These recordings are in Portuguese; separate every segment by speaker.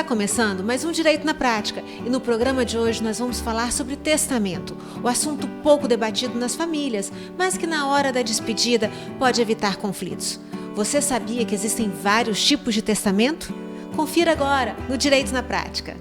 Speaker 1: Está começando mais um Direito na Prática e no programa de hoje nós vamos falar sobre testamento, o assunto pouco debatido nas famílias, mas que na hora da despedida pode evitar conflitos. Você sabia que existem vários tipos de testamento? Confira agora no Direito na Prática.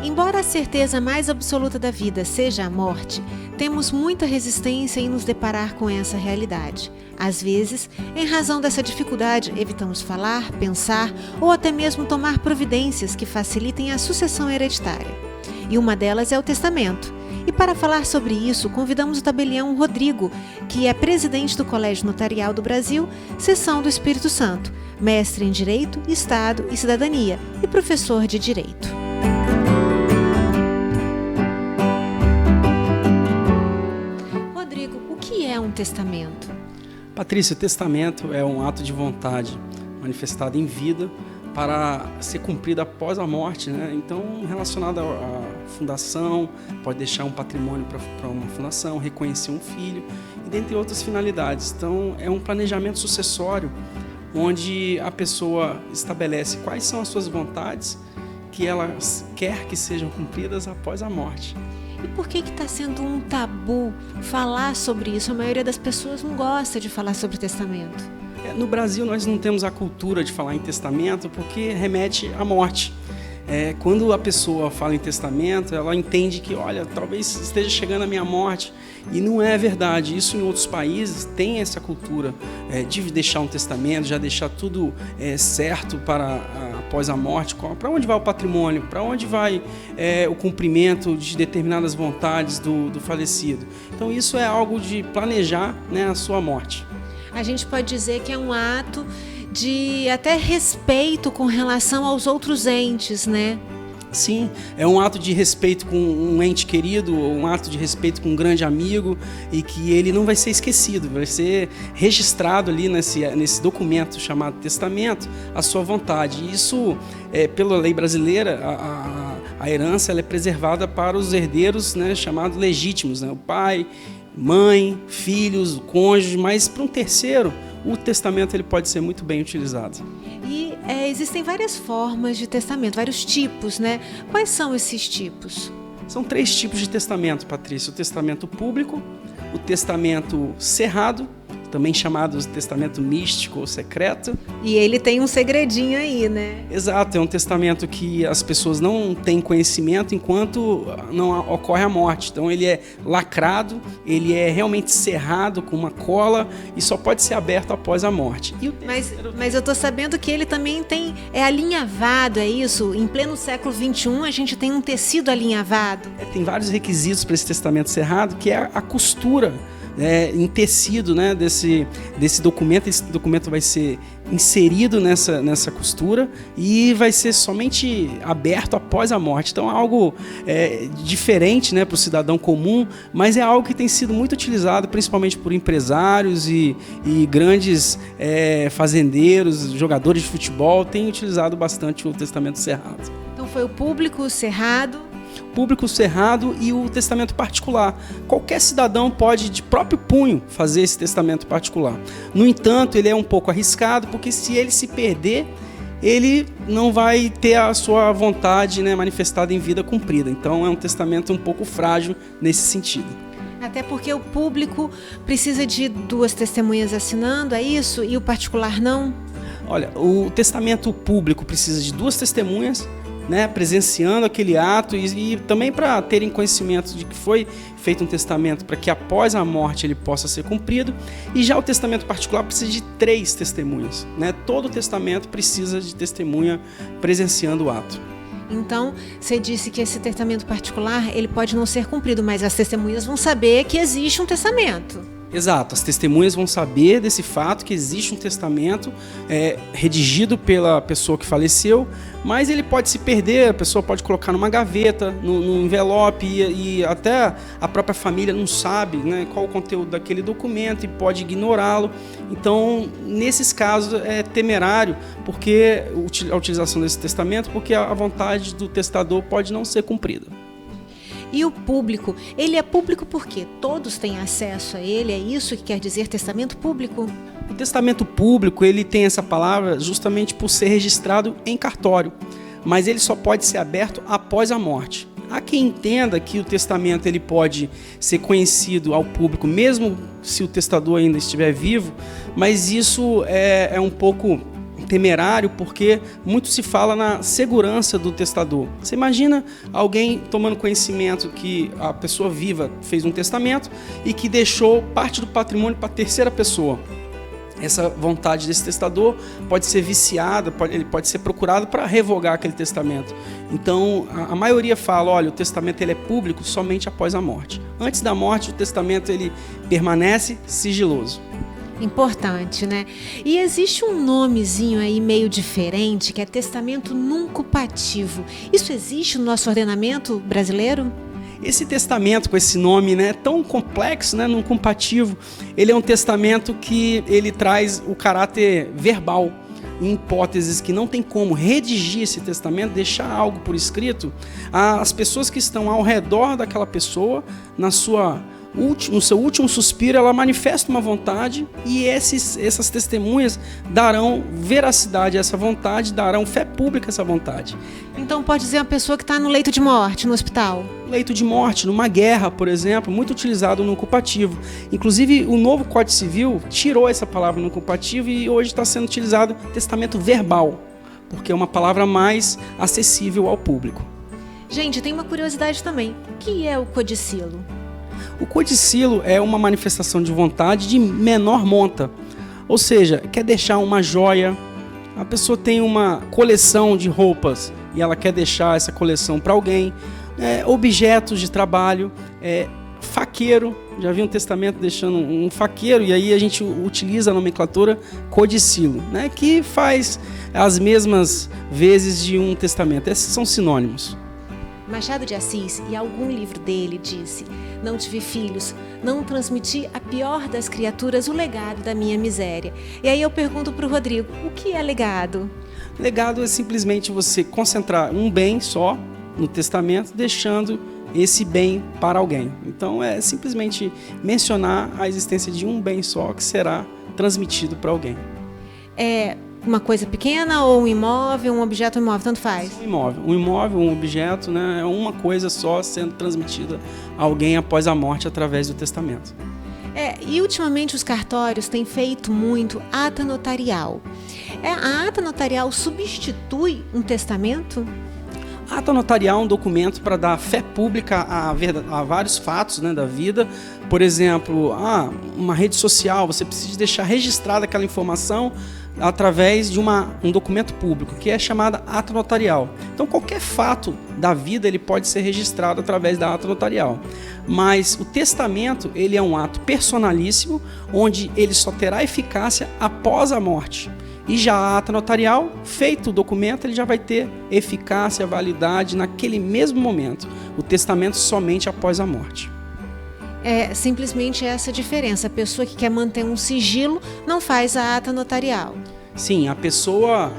Speaker 1: Embora a certeza mais absoluta da vida seja a morte, temos muita resistência em nos deparar com essa realidade. Às vezes, em razão dessa dificuldade, evitamos falar, pensar ou até mesmo tomar providências que facilitem a sucessão hereditária. E uma delas é o testamento. E para falar sobre isso, convidamos o tabelião Rodrigo, que é presidente do Colégio Notarial do Brasil, seção do Espírito Santo, mestre em Direito, Estado e Cidadania e professor de Direito. O que é um testamento?
Speaker 2: Patrícia, o testamento é um ato de vontade manifestado em vida para ser cumprido após a morte, né? Então, relacionado à fundação, pode deixar um patrimônio para uma fundação, reconhecer um filho, e dentre outras finalidades. Então, é um planejamento sucessório, onde a pessoa estabelece quais são as suas vontades que ela quer que sejam cumpridas após a morte.
Speaker 1: E por que está sendo um tabu falar sobre isso? A maioria das pessoas não gosta de falar sobre testamento.
Speaker 2: No Brasil, nós não temos a cultura de falar em testamento porque remete à morte. Quando a pessoa fala em testamento, ela entende que, olha, talvez esteja chegando a minha morte. E não é verdade. Isso em outros países tem essa cultura de deixar um testamento, já deixar tudo certo para após a morte. Para onde vai o patrimônio? Para onde vai o cumprimento de determinadas vontades do falecido? Então isso é algo de planejar, né, a sua morte.
Speaker 1: A gente pode dizer que é um ato de até respeito com relação aos outros entes, né?
Speaker 2: Sim, é um ato de respeito com um ente querido, um ato de respeito com um grande amigo e que ele não vai ser esquecido, vai ser registrado ali nesse documento chamado testamento a sua vontade. E isso, pela lei brasileira, a herança ela é preservada para os herdeiros, né, chamados legítimos, né, o pai, mãe, filhos, o cônjuge, mas para um terceiro, o testamento ele pode ser muito bem utilizado.
Speaker 1: E existem várias formas de testamento, vários tipos, né? Quais são esses tipos?
Speaker 2: São 3 tipos de testamento, Patrícia. O testamento público, o testamento cerrado, também chamado de testamento místico ou secreto.
Speaker 1: E ele tem um segredinho aí, né?
Speaker 2: Exato, é um testamento que as pessoas não têm conhecimento enquanto não ocorre a morte. Então ele é lacrado, ele é realmente cerrado com uma cola e só pode ser aberto após a morte.
Speaker 1: Mas eu tô sabendo que ele também é alinhavado, é isso? Em pleno século XXI a gente tem um tecido alinhavado.
Speaker 2: Tem vários requisitos para esse testamento cerrado, que é a costura em tecido, né, desse documento. Esse documento vai ser inserido nessa costura e vai ser somente aberto após a morte. Então é algo diferente, né, para o cidadão comum, mas é algo que tem sido muito utilizado principalmente por empresários e grandes fazendeiros, jogadores de futebol têm utilizado bastante o testamento cerrado.
Speaker 1: Então foi o público cerrado
Speaker 2: e o testamento particular. Qualquer cidadão pode, de próprio punho, fazer esse testamento particular. No entanto, ele é um pouco arriscado, porque se ele se perder, ele não vai ter a sua vontade, né, manifestada em vida cumprida. Então, é um testamento um pouco frágil nesse sentido.
Speaker 1: Até porque o público precisa de 2 testemunhas assinando, é isso? E o particular não?
Speaker 2: Olha, o testamento público precisa de 2 testemunhas, né, presenciando aquele ato e também para terem conhecimento de que foi feito um testamento para que após a morte ele possa ser cumprido. E já o testamento particular precisa de 3 testemunhas, né? Todo testamento precisa de testemunha presenciando o ato.
Speaker 1: Então, você disse que esse testamento particular ele pode não ser cumprido, mas as testemunhas vão saber que existe um testamento.
Speaker 2: Exato, as testemunhas vão saber desse fato que existe um testamento redigido pela pessoa que faleceu, mas ele pode se perder, a pessoa pode colocar numa gaveta, no envelope e até a própria família não sabe, né, qual o conteúdo daquele documento e pode ignorá-lo. Então, nesses casos é temerário porque a utilização desse testamento, porque a vontade do testador pode não ser cumprida.
Speaker 1: E o público, ele é público porque todos têm acesso a ele, é isso que quer dizer testamento público?
Speaker 2: O testamento público, ele tem essa palavra justamente por ser registrado em cartório, mas ele só pode ser aberto após a morte. Há quem entenda que o testamento ele pode ser conhecido ao público, mesmo se o testador ainda estiver vivo, mas isso é um pouco temerário, porque muito se fala na segurança do testador. Você imagina alguém tomando conhecimento que a pessoa viva fez um testamento e que deixou parte do patrimônio para a terceira pessoa. Essa vontade desse testador pode ser viciada, ele pode ser procurado para revogar aquele testamento. Então, a maioria fala, olha, o testamento ele é público somente após a morte. Antes da morte, o testamento ele permanece sigiloso.
Speaker 1: Importante, né? E existe um nomezinho aí meio diferente, que é testamento nuncupativo. Isso existe no nosso ordenamento brasileiro?
Speaker 2: Esse testamento com esse nome, né, tão complexo, né, nuncupativo, ele é um testamento que ele traz o caráter verbal. Em hipóteses que não tem como redigir esse testamento, deixar algo por escrito, as pessoas que estão ao redor daquela pessoa, no seu último suspiro, ela manifesta uma vontade e essas testemunhas darão veracidade a essa vontade, darão fé pública a essa vontade.
Speaker 1: Então pode dizer uma pessoa que está no leito de morte, no hospital.
Speaker 2: Leito de morte, numa guerra, por exemplo, muito utilizado no nuncupativo. Inclusive, o novo Código Civil tirou essa palavra nuncupativo e hoje está sendo utilizado testamento verbal, porque é uma palavra mais acessível ao público.
Speaker 1: Gente, tem uma curiosidade também. O que é o codicilo?
Speaker 2: O codicilo é uma manifestação de vontade de menor monta, ou seja, quer deixar uma joia. A pessoa tem uma coleção de roupas e ela quer deixar essa coleção para alguém. Objetos de trabalho, faqueiro, já vi um testamento deixando um faqueiro, e aí a gente utiliza a nomenclatura codicilo, né, que faz as mesmas vezes de um testamento. Esses são sinônimos.
Speaker 1: Machado de Assis, em algum livro dele, disse: não tive filhos, não transmiti a pior das criaturas o legado da minha miséria. E aí eu pergunto para o Rodrigo, o que é legado?
Speaker 2: Legado é simplesmente você concentrar um bem só no testamento, deixando esse bem para alguém. Então é simplesmente mencionar a existência de um bem só que será transmitido para alguém.
Speaker 1: É uma coisa pequena ou um imóvel, um objeto imóvel, tanto faz?
Speaker 2: Um imóvel, um objeto, né, é uma coisa só sendo transmitida a alguém após a morte através do testamento.
Speaker 1: E ultimamente os cartórios têm feito muito ata notarial. A ata notarial substitui um testamento?
Speaker 2: A ata notarial é um documento para dar fé pública a vários fatos, né, da vida. Por exemplo, uma rede social, você precisa deixar registrada aquela informação através de um documento público, que é chamada ata notarial. Então, qualquer fato da vida ele pode ser registrado através da ata notarial. Mas o testamento ele é um ato personalíssimo, onde ele só terá eficácia após a morte. E já a ata notarial, feito o documento, ele já vai ter eficácia, validade naquele mesmo momento. O testamento somente após a morte.
Speaker 1: É simplesmente essa diferença. A pessoa que quer manter um sigilo não faz a ata notarial.
Speaker 2: Sim, a pessoa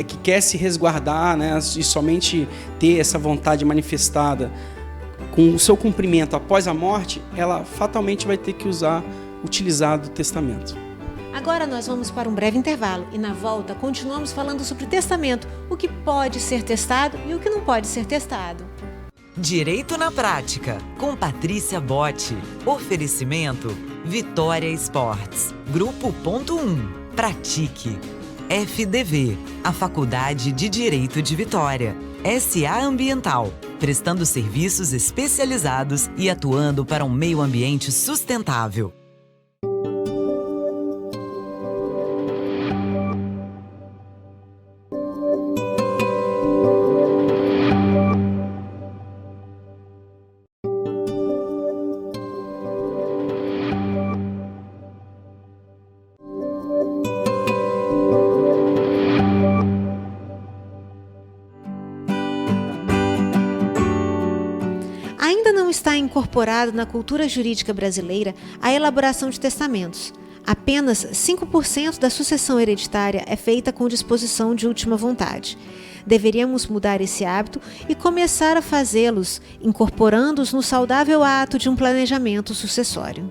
Speaker 2: que quer se resguardar, né, e somente ter essa vontade manifestada com o seu cumprimento após a morte, ela fatalmente vai ter que utilizar do testamento.
Speaker 1: Agora nós vamos para um breve intervalo e na volta continuamos falando sobre testamento, o que pode ser testado e o que não pode ser testado.
Speaker 3: Direito na Prática, com Patrícia Botti. Oferecimento Vitória Esportes. Grupo Ponto 1. Pratique. FDV, a Faculdade de Direito de Vitória. SA Ambiental, prestando serviços especializados e atuando para um meio ambiente sustentável.
Speaker 1: Ainda não está incorporado na cultura jurídica brasileira a elaboração de testamentos. Apenas 5% da sucessão hereditária é feita com disposição de última vontade. Deveríamos mudar esse hábito e começar a fazê-los, incorporando-os no saudável ato de um planejamento sucessório.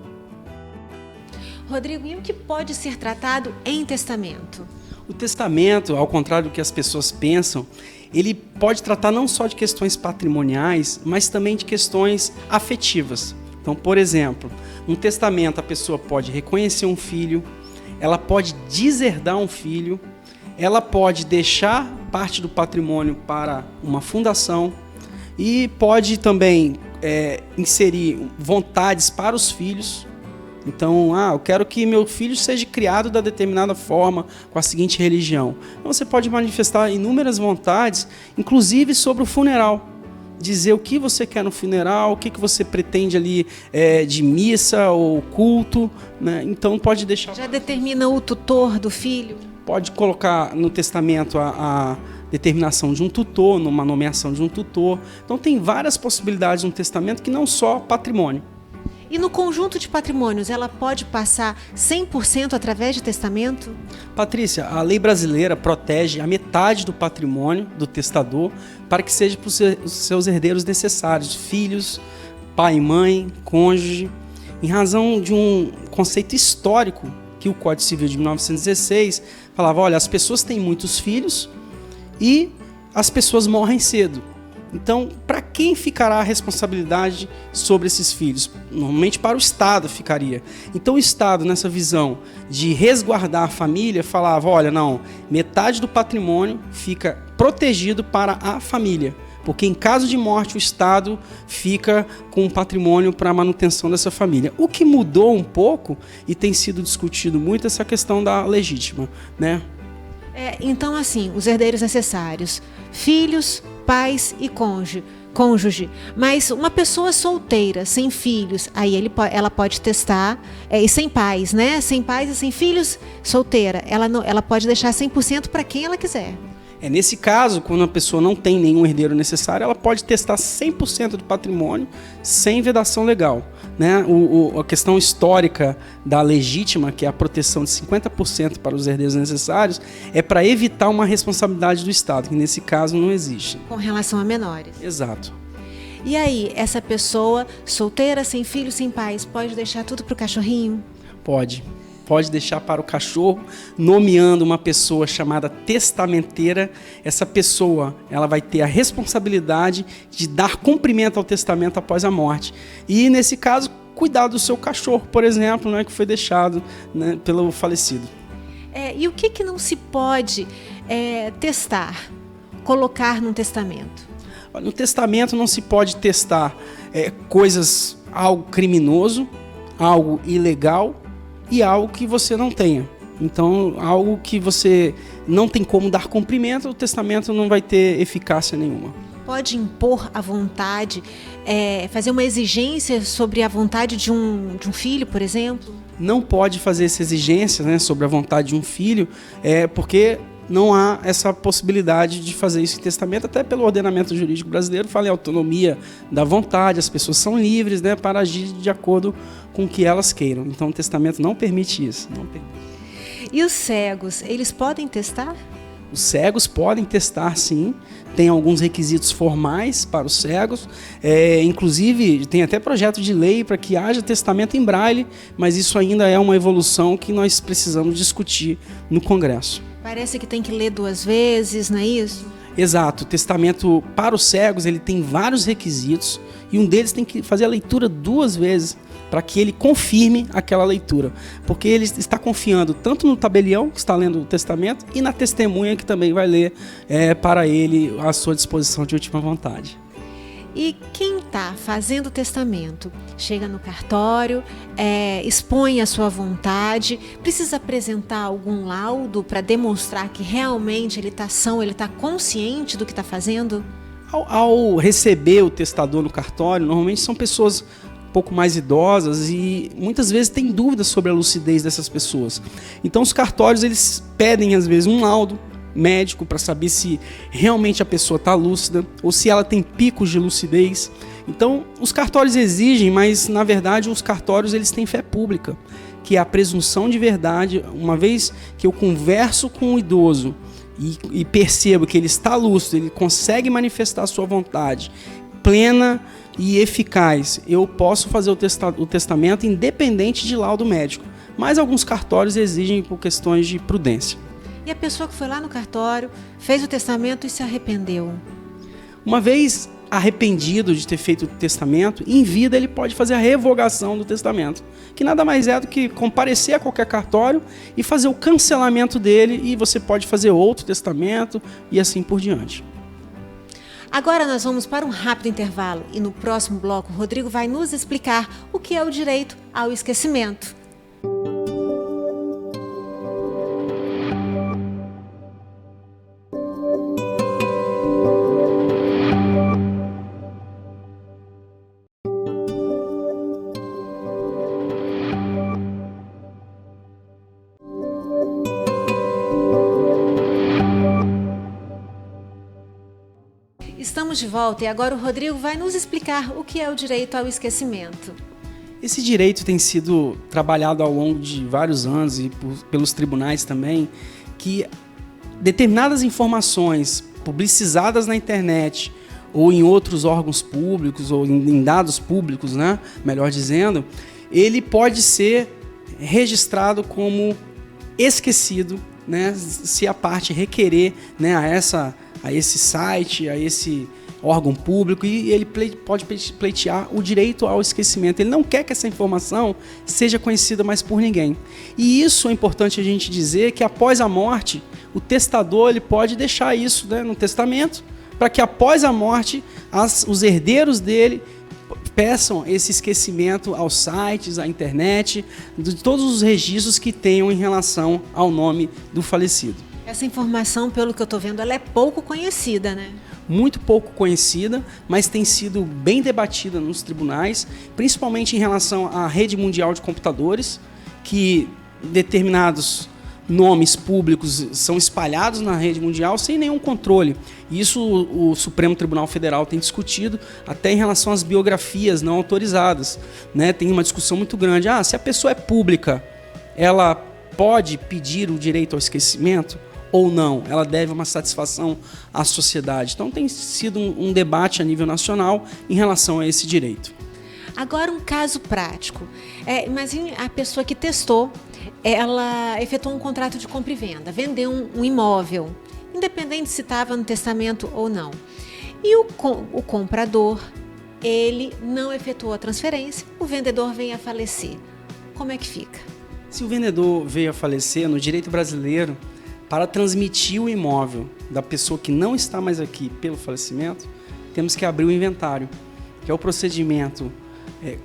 Speaker 1: Rodrigo, e o que pode ser tratado em testamento?
Speaker 2: O testamento, ao contrário do que as pessoas pensam, ele pode tratar não só de questões patrimoniais, mas também de questões afetivas. Então, por exemplo, um testamento a pessoa pode reconhecer um filho, ela pode deserdar um filho, ela pode deixar parte do patrimônio para uma fundação e pode também inserir vontades para os filhos. Então, eu quero que meu filho seja criado da determinada forma, com a seguinte religião. Então, você pode manifestar inúmeras vontades, inclusive sobre o funeral. Dizer o que você quer no funeral, o que você pretende ali de missa ou culto, né? Então, pode deixar...
Speaker 1: Já determina o tutor do filho?
Speaker 2: Pode colocar no testamento a determinação de um tutor, numa nomeação de um tutor. Então, tem várias possibilidades no testamento que não só patrimônio.
Speaker 1: E no conjunto de patrimônios, ela pode passar 100% através de testamento?
Speaker 2: Patrícia, a lei brasileira protege a metade do patrimônio do testador para que seja para os seus herdeiros necessários, filhos, pai e mãe, cônjuge, em razão de um conceito histórico que o Código Civil de 1916 falava, olha, as pessoas têm muitos filhos e as pessoas morrem cedo. Então, para quem ficará a responsabilidade sobre esses filhos? Normalmente para o Estado ficaria. Então, o Estado, nessa visão de resguardar a família, falava, olha, não, metade do patrimônio fica protegido para a família. Porque em caso de morte, o Estado fica com o patrimônio para a manutenção dessa família. O que mudou um pouco, e tem sido discutido muito, essa questão da legítima, né?
Speaker 1: Então, assim, os herdeiros necessários, filhos, pais e cônjuge. Mas uma pessoa solteira, sem filhos, aí ela pode testar, e sem pais, né? Sem pais e sem filhos, solteira. Ela pode deixar 100% para quem ela quiser.
Speaker 2: Nesse caso, quando a pessoa não tem nenhum herdeiro necessário, ela pode testar 100% do patrimônio sem vedação legal. Né? A questão histórica da legítima, que é a proteção de 50% para os herdeiros necessários, é para evitar uma responsabilidade do Estado, que nesse caso não existe.
Speaker 1: Com relação a menores.
Speaker 2: Exato.
Speaker 1: E aí, essa pessoa solteira, sem filhos, sem pais, pode deixar tudo para o cachorrinho?
Speaker 2: Pode. Pode deixar para o cachorro, nomeando uma pessoa chamada testamenteira. Essa pessoa, ela vai ter a responsabilidade de dar cumprimento ao testamento após a morte. E, nesse caso, cuidar do seu cachorro, por exemplo, né, que foi deixado, né, pelo falecido.
Speaker 1: E o que não se pode testar, colocar num testamento?
Speaker 2: No testamento não se pode testar algo criminoso, algo ilegal, e algo que você não tenha. Então, algo que você não tem como dar cumprimento, o testamento não vai ter eficácia nenhuma.
Speaker 1: Pode impor a vontade, fazer uma exigência sobre a vontade de um filho, por exemplo?
Speaker 2: Não pode fazer essa exigência, né, sobre a vontade de um filho, porque não há essa possibilidade de fazer isso em testamento, até pelo ordenamento jurídico brasileiro, fala em autonomia da vontade, as pessoas são livres, né, para agir de acordo com o que elas queiram. Então o testamento não permite isso. Não permite.
Speaker 1: E os cegos, eles podem testar?
Speaker 2: Os cegos podem testar, sim. Tem alguns requisitos formais para os cegos. Inclusive, tem até projeto de lei para que haja testamento em braille, mas isso ainda é uma evolução que nós precisamos discutir no Congresso.
Speaker 1: Parece que tem que ler 2 vezes, não é isso?
Speaker 2: Exato. O testamento para os cegos ele tem vários requisitos e um deles tem que fazer a leitura 2 vezes para que ele confirme aquela leitura. Porque ele está confiando tanto no tabelião, que está lendo o testamento, e na testemunha, que também vai ler para ele à sua disposição de última vontade.
Speaker 1: E quem está fazendo o testamento, chega no cartório, expõe a sua vontade, precisa apresentar algum laudo para demonstrar que realmente ele está são, ele está consciente do que está fazendo?
Speaker 2: Ao receber o testador no cartório, normalmente são pessoas um pouco mais idosas e muitas vezes tem dúvidas sobre a lucidez dessas pessoas. Então os cartórios eles pedem às vezes um laudo médico para saber se realmente a pessoa está lúcida ou se ela tem picos de lucidez. Então os cartórios exigem, mas na verdade os cartórios eles têm fé pública, que é a presunção de verdade. Uma vez que eu converso com o idoso e percebo que ele está lúcido, ele consegue manifestar a sua vontade plena e eficaz, eu posso fazer o testamento independente de laudo médico. Mas alguns cartórios exigem por questões de prudência.
Speaker 1: E a pessoa que foi lá no cartório, fez o testamento e se arrependeu?
Speaker 2: Uma vez arrependido de ter feito o testamento, em vida ele pode fazer a revogação do testamento, que nada mais é do que comparecer a qualquer cartório e fazer o cancelamento dele, e você pode fazer outro testamento e assim por diante.
Speaker 1: Agora nós vamos para um rápido intervalo e no próximo bloco o Rodrigo vai nos explicar o que é o direito ao esquecimento. Estamos de volta e agora o Rodrigo vai nos explicar o que é o direito ao esquecimento.
Speaker 2: Esse direito tem sido trabalhado ao longo de vários anos e pelos tribunais também, que determinadas informações publicizadas na internet ou em outros órgãos públicos ou em dados públicos, né, melhor dizendo, ele pode ser registrado como esquecido, né, se a parte requerer, né, a esse site, a esse órgão público, e ele pode pleitear o direito ao esquecimento. Ele não quer que essa informação seja conhecida mais por ninguém. E isso é importante a gente dizer, que após a morte, o testador ele pode deixar isso, né, no testamento, para que após a morte, os herdeiros dele peçam esse esquecimento aos sites, à internet, de todos os registros que tenham em relação ao nome do falecido.
Speaker 1: Essa informação, pelo que eu estou vendo, ela é pouco conhecida, né?
Speaker 2: Muito pouco conhecida, mas tem sido bem debatida nos tribunais, principalmente em relação à rede mundial de computadores, que determinados nomes públicos são espalhados na rede mundial sem nenhum controle. Isso o Supremo Tribunal Federal tem discutido até em relação às biografias não autorizadas, né? Tem uma discussão muito grande. Se a pessoa é pública, ela pode pedir o direito ao esquecimento ou não? Ela deve uma satisfação à sociedade. Então tem sido um debate a nível nacional em relação a esse direito.
Speaker 1: Agora um caso prático. Imagine a pessoa que testou, ela efetuou um contrato de compra e venda, vendeu um imóvel, independente se estava no testamento ou não. E o comprador, ele não efetuou a transferência, o vendedor vem a falecer. Como é que fica?
Speaker 2: Se o vendedor veio a falecer, no direito brasileiro, para transmitir o imóvel da pessoa que não está mais aqui pelo falecimento, temos que abrir o inventário, que é o procedimento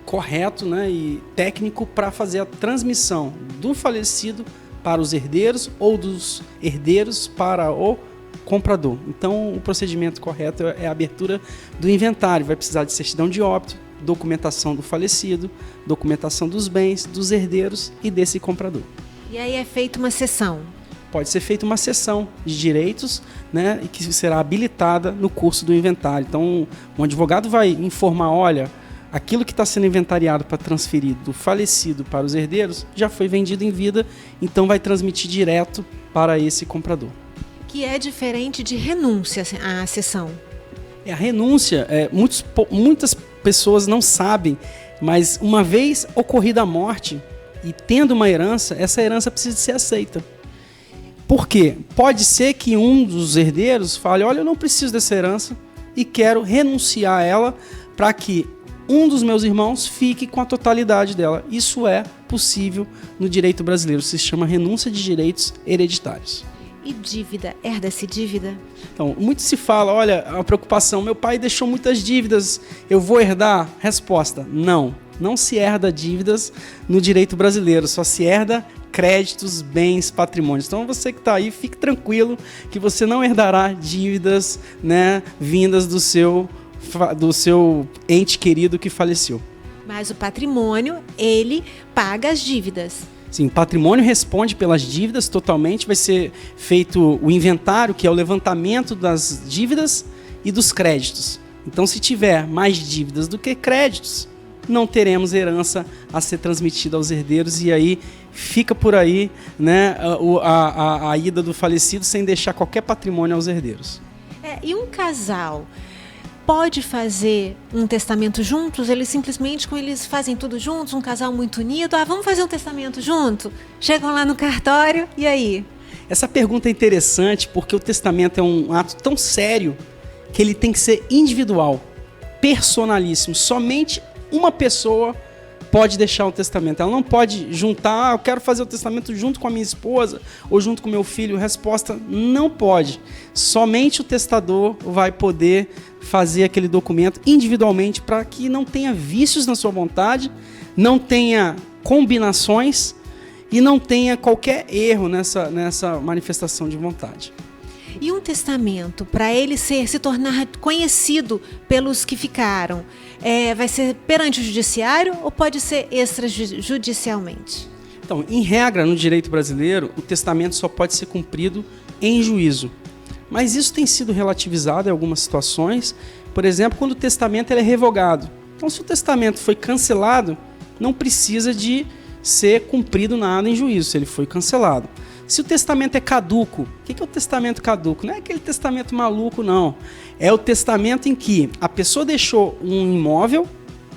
Speaker 2: correto, né, e técnico para fazer a transmissão do falecido para os herdeiros ou dos herdeiros para o comprador. Então, o procedimento correto é a abertura do inventário. Vai precisar de certidão de óbito, documentação do falecido, documentação dos bens, dos herdeiros e desse comprador.
Speaker 1: E aí é feita uma sessão?
Speaker 2: Pode ser feita uma sessão de direitos, né, e que será habilitada no curso do inventário. Então, um advogado vai informar, olha, aquilo que está sendo inventariado para transferir do falecido para os herdeiros já foi vendido em vida, então vai transmitir direto para esse comprador.
Speaker 1: Que é diferente de renúncia à sessão.
Speaker 2: A renúncia, muitas pessoas não sabem, mas uma vez ocorrida a morte e tendo uma herança, essa herança precisa ser aceita. Por quê? Pode ser que um dos herdeiros fale, olha, eu não preciso dessa herança e quero renunciar a ela para que um dos meus irmãos fique com a totalidade dela. Isso é possível no direito brasileiro, se chama renúncia de direitos hereditários.
Speaker 1: E dívida? Herda-se dívida?
Speaker 2: Então, muito se fala, olha, a preocupação, meu pai deixou muitas dívidas, eu vou herdar? Resposta, não. Não se herda dívidas no direito brasileiro, só se herda créditos, bens, patrimônios. Então você que está aí, fique tranquilo que você não herdará dívidas, né, vindas do seu ente querido que faleceu.
Speaker 1: Mas o patrimônio, ele paga as dívidas.
Speaker 2: Sim, patrimônio responde pelas dívidas totalmente, vai ser feito o inventário, que é o levantamento das dívidas e dos créditos. Então, se tiver mais dívidas do que créditos, não teremos herança a ser transmitida aos herdeiros e aí fica por aí, né, a ida do falecido sem deixar qualquer patrimônio aos herdeiros.
Speaker 1: E um casal pode fazer um testamento juntos? Eles simplesmente, como eles fazem tudo juntos, um casal muito unido, vamos fazer um testamento junto? Chegam lá no cartório, e aí?
Speaker 2: Essa pergunta é interessante porque o testamento é um ato tão sério que ele tem que ser individual, personalíssimo. Somente uma pessoa pode deixar o testamento. Ela não pode juntar, eu quero fazer o testamento junto com a minha esposa ou junto com meu filho. Resposta, não pode. Somente o testador vai poder fazer aquele documento individualmente para que não tenha vícios na sua vontade, não tenha combinações e não tenha qualquer erro nessa manifestação de vontade.
Speaker 1: E um testamento, para ele se tornar conhecido pelos que ficaram, vai ser perante o judiciário ou pode ser extrajudicialmente?
Speaker 2: Então, em regra, no direito brasileiro, o testamento só pode ser cumprido em juízo. Mas isso tem sido relativizado em algumas situações, por exemplo, quando o testamento é revogado. Então, se o testamento foi cancelado, não precisa de ser cumprido nada em juízo, se ele foi cancelado. Se o testamento é caduco, o que é o testamento caduco? Não é aquele testamento maluco, não. É o testamento em que a pessoa deixou um imóvel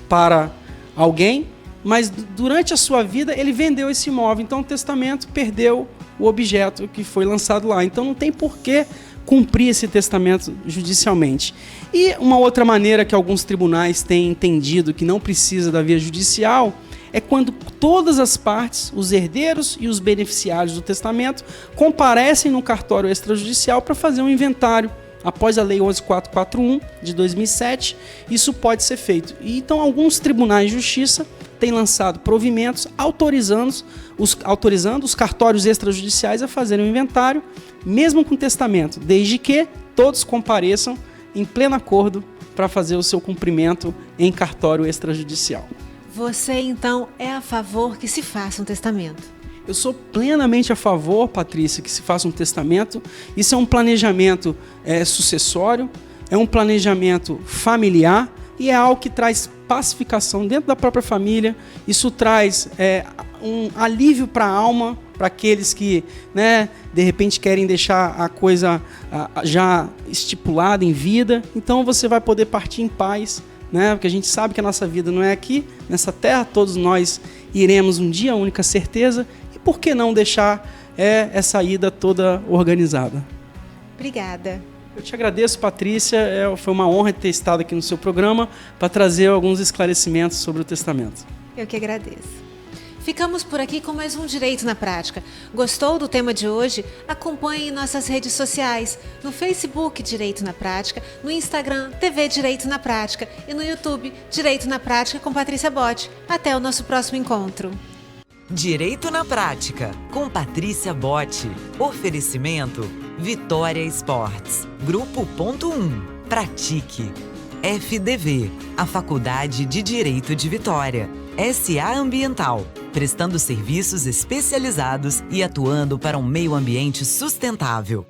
Speaker 2: para alguém, mas durante a sua vida ele vendeu esse imóvel. Então o testamento perdeu o objeto que foi lançado lá. Então não tem por que cumprir esse testamento judicialmente. E uma outra maneira que alguns tribunais têm entendido que não precisa da via judicial é quando todas as partes, os herdeiros e os beneficiários do testamento, comparecem no cartório extrajudicial para fazer um inventário. Após a Lei 11.441 de 2007, isso pode ser feito. E então alguns tribunais de justiça têm lançado provimentos autorizando os cartórios extrajudiciais a fazerem um inventário, mesmo com testamento, desde que todos compareçam em pleno acordo para fazer o seu cumprimento em cartório extrajudicial.
Speaker 1: Você, então, é a favor que se faça um testamento?
Speaker 2: Eu sou plenamente a favor, Patrícia, que se faça um testamento. Isso é um planejamento sucessório, é um planejamento familiar e é algo que traz pacificação dentro da própria família. Isso traz um alívio para a alma, para aqueles que, de repente querem deixar a coisa já estipulada em vida. Então você vai poder partir em paz, porque a gente sabe que a nossa vida não é aqui, nessa terra, todos nós iremos um dia, a única certeza, e por que não deixar essa ida toda organizada?
Speaker 1: Obrigada.
Speaker 2: Eu te agradeço, Patrícia, foi uma honra ter estado aqui no seu programa para trazer alguns esclarecimentos sobre o testamento.
Speaker 1: Eu que agradeço. Ficamos por aqui com mais um Direito na Prática. Gostou do tema de hoje? Acompanhe em nossas redes sociais, no Facebook Direito na Prática, no Instagram TV Direito na Prática e no YouTube Direito na Prática com Patrícia Botti. Até o nosso próximo encontro.
Speaker 3: Direito na Prática, com Patrícia Botti. Oferecimento Vitória Esportes. Grupo Ponto 1. Pratique. FDV, a Faculdade de Direito de Vitória. SA Ambiental, prestando serviços especializados e atuando para um meio ambiente sustentável.